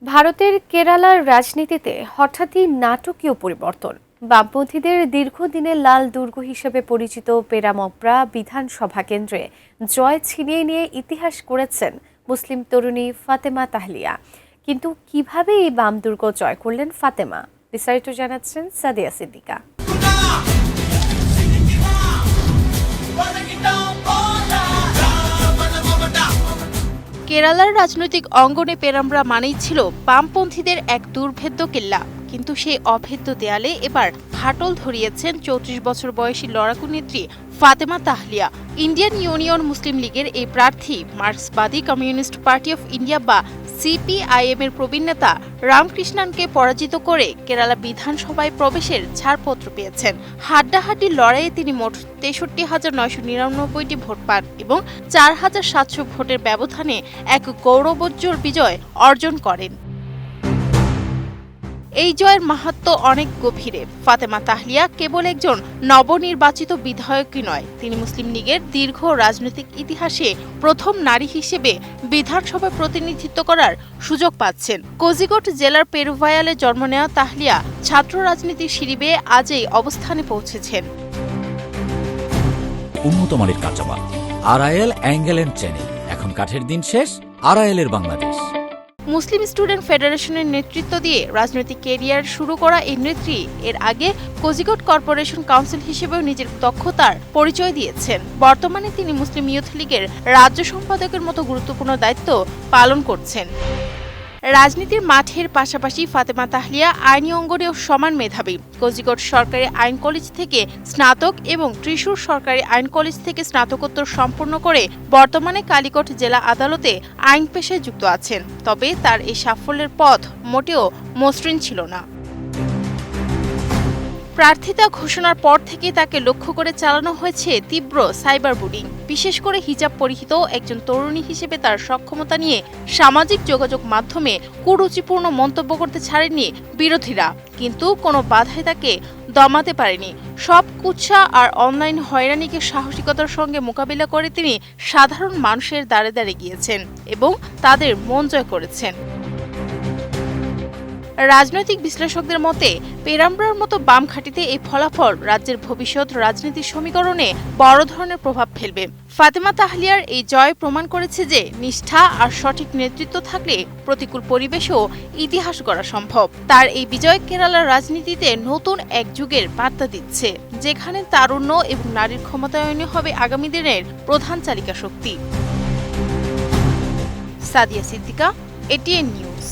ভারতের কেরালার রাজনীতিতে হঠাৎই নাটকীয় পরিবর্তন। বামপন্থীদের দীর্ঘদিনের লাল দুর্গ হিসেবে পরিচিত পেরামব্রা বিধানসভা কেন্দ্রে জয় ছিনিয়ে নিয়ে ইতিহাস গড়েছেন মুসলিম তরুণী ফাতেমা তাহলিয়া। কিন্তু কিভাবে এই বাম দুর্গ জয় করলেন ফাতেমা, বিস্তারিত জানাচ্ছেন সাদিয়া সিদ্দিকা। কেরালার রাজনৈতিক অঙ্গনে পেরাম্ব্রা মানেই ছিল বামপন্থীদের এক দুর্ভেদ্য কেল্লা, কিন্তু সেই অভেদ্য দেয়ালে এবার ফাটল ধরিয়েছেন ৩৪ বছর বয়সী লড়াকু নেত্রী ফাতেমা তাহলিয়া। ইন্ডিয়ান ইউনিয়ন মুসলিম লীগের এই প্রার্থী মার্ক্সবাদী কমিউনিস্ট পার্টি অফ ইন্ডিয়া বা সিপিআইএম এর প্রবীণ নেতা রামকৃষ্ণানকে পরাজিত করে কেরালা বিধানসভায় প্রবেশের ছাড়পত্র পেয়েছেন। হাড্ডাহাড্ডি লড়াইয়ে তিনি মোট ৬৩,৯৯৯টি ভোট পান এবং ৪,৭০০ ভোটের ব্যবধানে এক গৌরবোজ্জ্বল বিজয় অর্জন করেন। এই জয়ের মাহাত্ম্য অনেক গভীরে। ফাতেমা তাহলিয়া কেবল একজন নবনির্বাচিত বিধায়কই নয়, তিনি মুসলিম লীগের দীর্ঘ রাজনৈতিক ইতিহাসে প্রথম নারী হিসেবে বিধানসভায় প্রতিনিধিত্ব করার সুযোগ পাচ্ছেন। কোজিকোড জেলার পেরুভায়ালে জন্ম নেওয়া তাহলিয়া ছাত্র রাজনীতির সিঁড়ি বেয়ে আজ এই অবস্থানে পৌঁছেছেন। উন্নত মানের কাঁচামাল আরআইএল অ্যাঙ্গেল এন্ড চ্যানেল, এখন কাঠের দিন শেষ, আরআইএল এর বাংলাদেশ। মুসলিম স্টুডেন্ট ফেডারেশনের নেতৃত্ব দিয়ে রাজনৈতিক ক্যারিয়ার শুরু করা এই নেত্রী এর আগে কোজিকোড কর্পোরেশন কাউন্সিল হিসেবেও নিজের দক্ষতার পরিচয় দিয়েছেন। বর্তমানে তিনি মুসলিম ইউথ লীগের রাজ্য সম্পাদকের মতো গুরুত্বপূর্ণ দায়িত্ব পালন করছেন। রাজনীতির মাঠের পাশাপাশি ফাতেমা তাহলিয়া আইনি অঙ্গনেও সমান মেধাবী। কোজিকোড সরকারি আইন কলেজ থেকে স্নাতক এবং ত্রিশূর সরকারি আইন কলেজ থেকে স্নাতকোত্তর সম্পন্ন করে বর্তমানে কালিকট জেলা আদালতে আইন পেশায় যুক্ত আছেন। তবে তার এই সাফল্যের পথ মোটেও মসৃণ ছিল না। প্রার্থিতা ঘোষণার পর থেকে তাকে লক্ষ্য করে চালানো হয়েছে তীব্র সাইবার বুলিং। বিশেষ করে হিজাব পরিহিত একজন তরুণী হিসেবে তার সক্ষমতা নিয়ে সামাজিক যোগাযোগ মাধ্যমে কুরুচিপূর্ণ মন্তব্য করতে ছাড়েননি বিরোধীরা, কিন্তু কোনো বাধাই তাকে দমাতে পারেনি। সব কুৎসা আর অনলাইন হয়রানিকে সাহসিকতার সঙ্গে মোকাবিলা করে তিনি সাধারণ মানুষের দ্বারে দ্বারে গিয়েছেন এবং তাদের মন জয় করেছেন। রাজনৈতিক বিশ্লেষকদের মতে পেরাম্ব্রার মতো বাম ঘাঁটিতে এই ফলাফল রাজ্যের ভবিষ্যৎ রাজনীতির সমীকরণে বড় ধরনের প্রভাব ফেলবে। ফাতেমা তাহলিয়ার এই জয় প্রমাণ করেছে যে নিষ্ঠা আর সঠিক নেতৃত্ব থাকলে প্রতিকূল পরিবেশেও ইতিহাস গড়া সম্ভব। তার এই বিজয় কেরালার রাজনীতিতে নতুন এক যুগের বার্তা দিচ্ছে, যেখানে তারুণ্য এবং নারীর ক্ষমতায়নই হবে আগামী দিনের প্রধান চালিকা শক্তি। Sadia Siddika, ATN news.